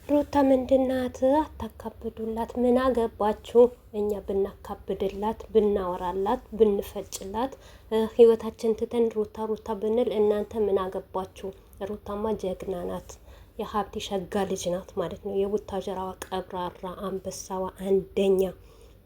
ሩታ ምንድናት? አታካብዱላት። ምን አገባችሁ? እኛ ብናካብድላት፣ ብናወራላት፣ ብንፈጭላት ህይወታችን ትተን ሩታ ሩታ ብንል እናንተ ምን አገባችሁ? ሩታማ ጀግና ናት። የሀብቴ ሸጋ ልጅ ናት ማለት ነው። የቡታጀራዋ ቀብራራ አንበሳዋ አንደኛ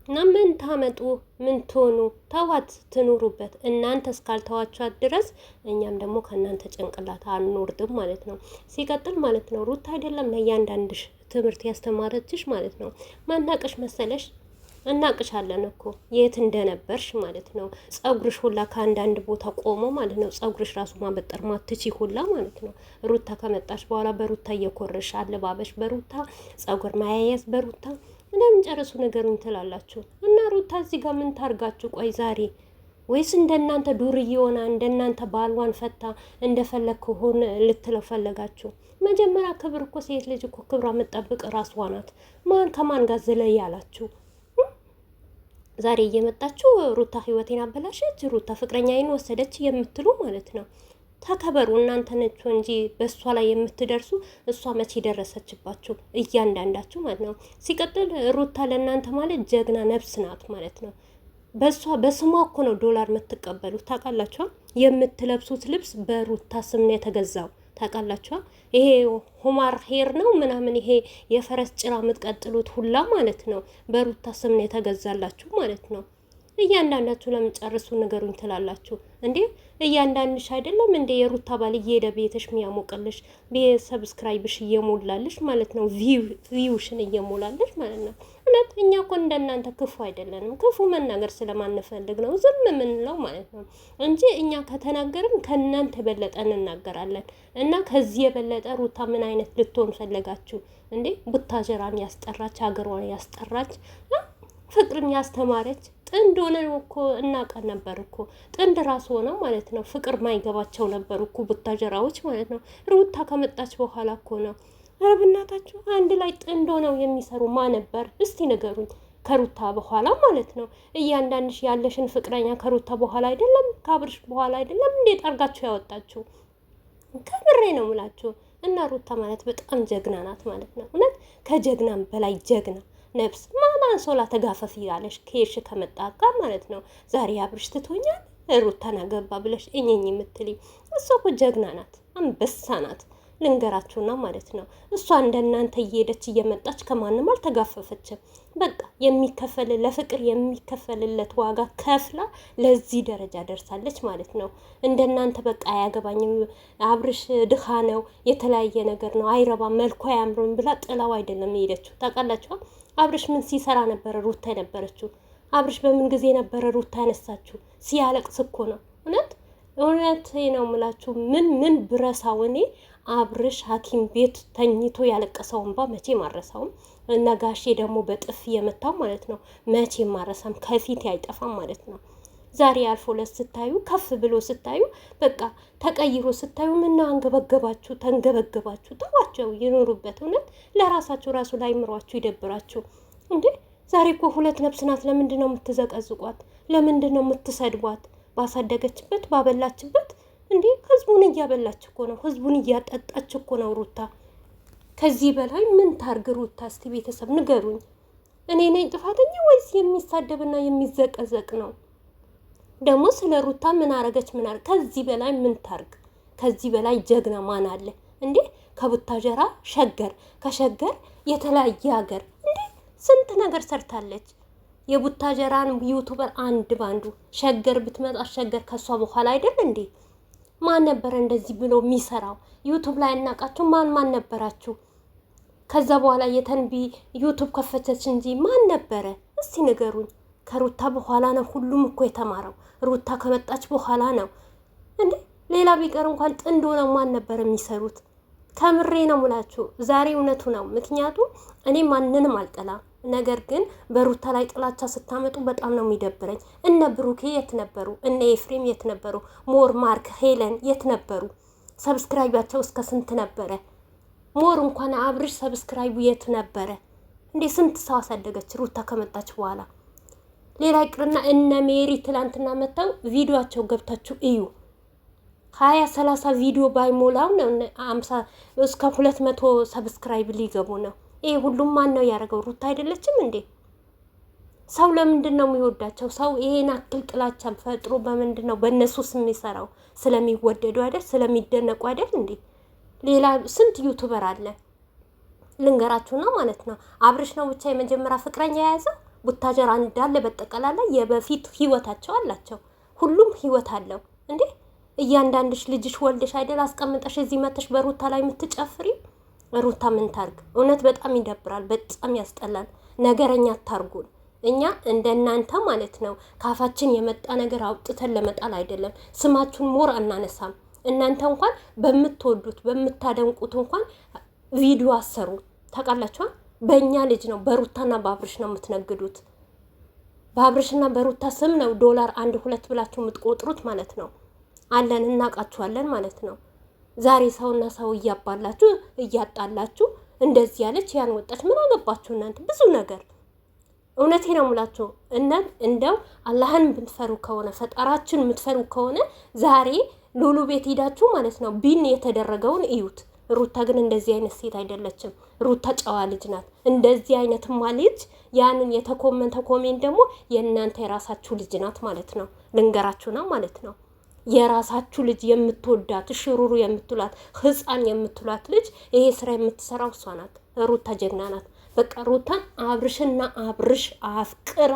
እና ምን ታመጡ? ምን ትሆኑ? ተዋት ትኑሩበት። እናንተ እስካልተዋቿት ድረስ እኛም ደግሞ ከእናንተ ጭንቅላት አንወርድም ማለት ነው። ሲቀጥል ማለት ነው ሩታ አይደለም ለእያንዳንድሽ ትምህርት ያስተማረችሽ ማለት ነው። ማናቅሽ መሰለሽ? እናቅሻለን እኮ የት እንደነበርሽ ማለት ነው። ጸጉርሽ ሁላ ከአንዳንድ ቦታ ቆሞ ማለት ነው። ጸጉርሽ ራሱ ማበጠር ማትቺ ሁላ ማለት ነው። ሩታ ከመጣሽ በኋላ በሩታ እየኮረሽ አለባበሽ በሩታ ጸጉር ማያያዝ በሩታ ለምን ጨርሱ ነገሩን ትላላችሁ? እና ሩታ እዚህ ጋር ምን ታርጋችሁ? ቆይ ዛሬ ወይስ እንደናንተ ዱርዬ ሆና እንደናንተ ባልዋን ፈታ እንደፈለግ ሆን ልትለው ፈለጋችሁ? መጀመሪያ ክብር እኮ ሴት ልጅ እኮ ክብሯ የምጠብቅ ራስዋ ናት። ማን ከማን ጋር ዝለይ ያላችሁ? ዛሬ እየመጣችሁ ሩታ ህይወቴን አበላሸች፣ ሩታ ፍቅረኛዬን ወሰደች የምትሉ ማለት ነው። ተከበሩ። እናንተ ነች እንጂ በእሷ ላይ የምትደርሱ እሷ መቼ ደረሰችባችሁ? እያንዳንዳችሁ ማለት ነው። ሲቀጥል ሩታ ለእናንተ ማለት ጀግና ነፍስ ናት ማለት ነው። በስሟ እኮ ነው ዶላር የምትቀበሉት ታውቃላችኋ። የምትለብሱት ልብስ በሩታ ስም ነው የተገዛው ታውቃላችኋ። ይሄ ሁማር ሄር ነው ምናምን ይሄ የፈረስ ጭራ የምትቀጥሉት ሁላ ማለት ነው በሩታ ስም ነው የተገዛላችሁ ማለት ነው። እያንዳንዳችሁ ለምን ጨርሱ ንገሩኝ ትላላችሁ እንዴ? እያንዳንድሽ አይደለም እንዴ የሩታ ባል እየሄደ ቤትሽ የሚያሞቅልሽ ሰብስክራይብሽ እየሞላልሽ ማለት ነው። ቪውሽን እየሞላልሽ ማለት ነው። እውነት እኛ እኮ እንደናንተ ክፉ አይደለንም። ክፉ መናገር ስለማንፈልግ ነው ዝም የምንለው ማለት ነው እንጂ እኛ ከተናገርን ከእናንተ የበለጠ እንናገራለን። እና ከዚህ የበለጠ ሩታ ምን አይነት ልትሆን ፈለጋችሁ እንዴ? ቡታጀራን ያስጠራች ሀገሯን ያስጠራች ፍቅርን ያስተማረች ጥንድ ሆነ እኮ እናውቃን ነበር እኮ ጥንድ ራሱ ሆነው ማለት ነው። ፍቅር ማይገባቸው ነበር እኮ ቡታጀራዎች ማለት ነው። ሩታ ከመጣች በኋላ እኮ ነው። ኧረ በእናታችሁ አንድ ላይ ጥንድ ሆነው የሚሰሩ ማ ነበር እስቲ ንገሩኝ። ከሩታ በኋላ ማለት ነው። እያንዳንድሽ ያለሽን ፍቅረኛ ከሩታ በኋላ አይደለም ከአብርሽ በኋላ አይደለም እንዴት አርጋችሁ ያወጣችሁ? ከምሬ ነው ምላችሁ። እና ሩታ ማለት በጣም ጀግና ናት ማለት ነው። እውነት ከጀግናም በላይ ጀግና ነፍስ ማን አንሶላ ተጋፈፍ ያለሽ ከየሽ ከመጣ ጋር ማለት ነው። ዛሬ አብርሽ ትቶኛል ሩታን አገባ ብለሽ እኝኝ የምትልኝ እሷ እኮ ጀግና ናት፣ አንበሳ ናት። ልንገራችሁና ማለት ነው እሷ እንደናንተ እየሄደች እየመጣች ከማንም አልተጋፈፈችም። በቃ የሚከፈል ለፍቅር የሚከፈልለት ዋጋ ከፍላ ለዚህ ደረጃ ደርሳለች ማለት ነው። እንደናንተ በቃ አያገባኝም አብርሽ ድሃ ነው የተለያየ ነገር ነው አይረባም መልኩ አያምርም ብላ ጥላው አይደለም የሄደችው ታውቃላችሁ። አብርሽ ምን ሲሰራ ነበረ ሩታ የነበረችው? አብርሽ በምን ጊዜ ነበረ ሩታ ያነሳችሁ? ሲያለቅስ እኮ ነው። እውነት ነው ምላችሁ። ምን ብረሳው እኔ አብርሽ ሐኪም ቤት ተኝቶ ያለቀሰው እንባ መቼ ማረሳውም። ነጋሼ ደግሞ በጥፍ የመታው ማለት ነው መቼ ማረሳም፣ ከፊት አይጠፋም ማለት ነው። ዛሬ አልፎ ስታዩ ከፍ ብሎ ስታዩ በቃ ተቀይሮ ስታዩ ምን አንገበገባችሁ? ተንገበገባችሁ። ተዋቸው ይኖሩበት። እውነት ለራሳችሁ ራሱ ላይ ምሯችሁ ይደብራችሁ እንዴ። ዛሬ እኮ ሁለት ነፍስ ናት። ለምንድን ነው የምትዘቀዝቋት? ለምንድን ነው የምትሰድቧት? ባሳደገችበት ባበላችበት እንዴ ህዝቡን እያበላች እኮ ነው። ህዝቡን እያጠጣች እኮ ነው ሩታ። ከዚህ በላይ ምን ታርግ ሩታ? እስቲ ቤተሰብ ንገሩኝ። እኔ ነኝ ጥፋተኛ ወይስ የሚሳደብና የሚዘቀዘቅ ነው? ደግሞ ስለ ሩታ ምን አረገች? ከዚህ በላይ ምን ታርግ? ከዚህ በላይ ጀግና ማን አለ እንዴ? ከቡታጀራ ሸገር፣ ከሸገር የተለያየ ሀገር እንዴ ስንት ነገር ሰርታለች። የቡታጀራን ዩቱበር አንድ ባንዱ ሸገር ብትመጣ ሸገር ከሷ በኋላ አይደል እንዴ? ማን ነበረ እንደዚህ ብሎ የሚሰራው? ዩቱብ ላይ እናቃችሁ ማን ነበራችሁ? ከዛ በኋላ የተንቢ ዩቱብ ከፈተች እንጂ ማን ነበረ? እስቲ ንገሩኝ። ከሩታ በኋላ ነው ሁሉም እኮ የተማረው። ሩታ ከመጣች በኋላ ነው እንዴ። ሌላ ቢቀር እንኳን ጥንድ ሆነው ማን ነበር የሚሰሩት? ከምሬ ነው ሙላችሁ። ዛሬ እውነቱ ነው። ምክንያቱም እኔ ማንንም አልጠላም፣ ነገር ግን በሩታ ላይ ጥላቻ ስታመጡ በጣም ነው የሚደብረኝ። እነ ብሩኬ የት ነበሩ? እነ ኤፍሬም የት ነበሩ? ሞር ማርክ ሄለን የት ነበሩ? ሰብስክራይባቸው እስከ ስንት ነበረ? ሞር እንኳን አብርሽ ሰብስክራይቡ የት ነበረ እንዴ? ስንት ሰው አሳደገች ሩታ ከመጣች በኋላ። ሌላ ይቅርና እነ ሜሪ ትላንትና መጣው ቪዲዮአቸው ገብታችሁ እዩ። 20-30 ቪዲዮ ባይሞላው ነው 50 እስከ 200 ሰብስክራይብ ሊገቡ ነው። ይሄ ሁሉም ማን ነው ያደረገው? ሩታ አይደለችም እንዴ? ሰው ለምንድን ነው የሚወዳቸው? ሰው ይሄን አክል ጥላቻን ፈጥሮ በምንድን ነው በእነሱ ስም የሚሰራው? ስለሚወደዱ አይደል? ስለሚደነቁ አይደል እንዴ? ሌላ ስንት ዩቱበር አለ ልንገራችሁ ነው ማለት ነው። አብርሽ ነው ብቻ የመጀመሪያ ፍቅረኛ የያዘው። ቡታጀራ እንዳለ በጠቀላላ የበፊት ህይወታቸው አላቸው። ሁሉም ህይወት አለው እንዴ። እያንዳንድሽ ልጅሽ ወልደሽ አይደል አስቀምጠሽ እዚህ መተሽ በሩታ ላይ የምትጨፍሪ? ሩታ ምን ታርግ? እውነት በጣም ይደብራል፣ በጣም ያስጠላል። ነገረኛ አታርጉን። እኛ እንደናንተ ማለት ነው ካፋችን የመጣ ነገር አውጥተን ለመጣል አይደለም። ስማችሁን ሞር አናነሳም። እናንተ እንኳን በምትወዱት በምታደንቁት እንኳን ቪዲዮ አሰሩ ታውቃላችሁ። በእኛ ልጅ ነው በሩታና በአብርሽ ነው የምትነግዱት። በአብርሽና በሩታ ስም ነው ዶላር 1-2 ብላችሁ የምትቆጥሩት ማለት ነው። አለን እናውቃችኋለን ማለት ነው። ዛሬ ሰውና ሰው እያባላችሁ እያጣላችሁ እንደዚህ ያለች ያን ወጣች ምን አገባችሁ እናንተ? ብዙ ነገር እውነቴ ነው ሙላችሁ። እንደው አላህን የምትፈሩ ከሆነ ፈጣራችን የምትፈሩ ከሆነ ዛሬ ሉሉ ቤት ሄዳችሁ ማለት ነው ቢን የተደረገውን እዩት። ሩታ ግን እንደዚህ አይነት ሴት አይደለችም። ሩታ ጨዋ ልጅ ናት። እንደዚህ አይነትማ ልጅ ያንን የተኮመንተ ኮሜንት ደግሞ የእናንተ የራሳችሁ ልጅ ናት ማለት ነው። ልንገራችሁ ነው ማለት ነው። የራሳችሁ ልጅ የምትወዳት ሽሩሩ የምትሏት ህፃን የምትሏት ልጅ ይሄ ስራ የምትሰራው እሷ ናት። ሩታ ጀግና ናት። በቃ ሩታን አብርሽና አብርሽ አፍቅራ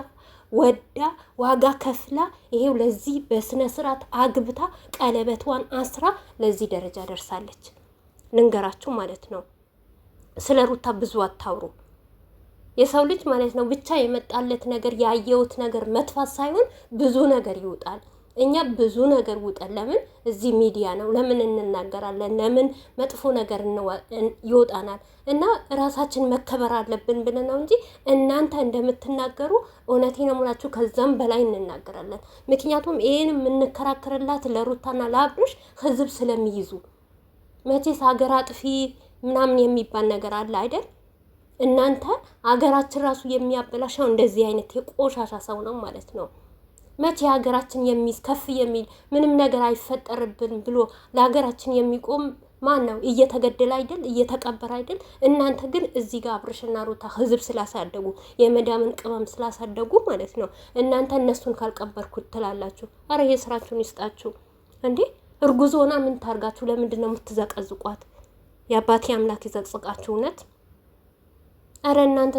ወዳ ዋጋ ከፍላ ይሄው ለዚህ በስነ ስርዓት አግብታ ቀለበቷን አስራ ለዚህ ደረጃ ደርሳለች። ልንገራችሁ ማለት ነው። ስለ ሩታ ብዙ አታውሩ። የሰው ልጅ ማለት ነው ብቻ የመጣለት ነገር ያየውት ነገር መጥፋት ሳይሆን ብዙ ነገር ይውጣል። እኛ ብዙ ነገር ውጠን ለምን እዚህ ሚዲያ ነው ለምን እንናገራለን? ለምን መጥፎ ነገር ይወጣናል? እና ራሳችን መከበር አለብን ብለን ነው እንጂ እናንተ እንደምትናገሩ እውነቴ ነው ሙላችሁ ከዛም በላይ እንናገራለን። ምክንያቱም ይሄን የምንከራከርላት ለሩታና ለአብርሽ ህዝብ ስለሚይዙ መቼስ ሀገር አጥፊ ምናምን የሚባል ነገር አለ አይደል? እናንተ ሀገራችን ራሱ የሚያበላሸው እንደዚህ አይነት የቆሻሻ ሰው ነው ማለት ነው። መቼ ሀገራችን ከፍ የሚል ምንም ነገር አይፈጠርብን ብሎ ለሀገራችን የሚቆም ማን ነው? እየተገደለ አይደል? እየተቀበረ አይደል? እናንተ ግን እዚህ ጋር አብርሽና ሩታ ህዝብ ስላሳደጉ የመዳምን ቅመም ስላሳደጉ ማለት ነው እናንተ እነሱን ካልቀበርኩት ትላላችሁ። አረ የስራችሁን ይስጣችሁ እንዴ! እርጉዝ ሆና ምን ታርጋችሁ? ለምንድን ነው የምትዘቀዝቋት? የአባቴ አምላክ ይዘቅዝቃችሁ እውነት። አረ እናንተ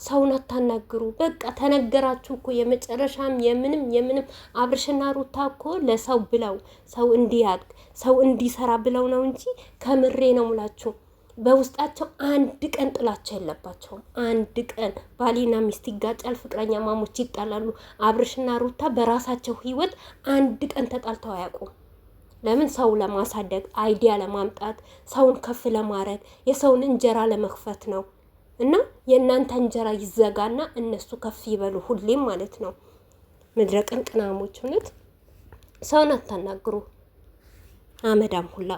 ሰውን አታናግሩ። በቃ ተነገራችሁ እኮ የመጨረሻም የምንም አብርሽና ሩታ እኮ ለሰው ብለው ሰው እንዲያድግ ሰው እንዲሰራ ብለው ነው እንጂ ከምሬ ነው ሙላችሁ በውስጣቸው አንድ ቀን ጥላቸው የለባቸውም። አንድ ቀን ባሊና ሚስት ይጋጫል፣ ፍቅረኛ ማሞች ይጣላሉ። አብርሽና ሩታ በራሳቸው ህይወት አንድ ቀን ተጣልተው አያውቁም። ለምን? ሰው ለማሳደግ አይዲያ ለማምጣት ሰውን ከፍ ለማድረግ የሰውን እንጀራ ለመክፈት ነው። እና የእናንተ እንጀራ ይዘጋና እነሱ ከፍ ይበሉ ሁሌም ማለት ነው። ምድረ ቅንቅናሞች እውነት ሰውን አታናግሩ። አመዳም ሁላ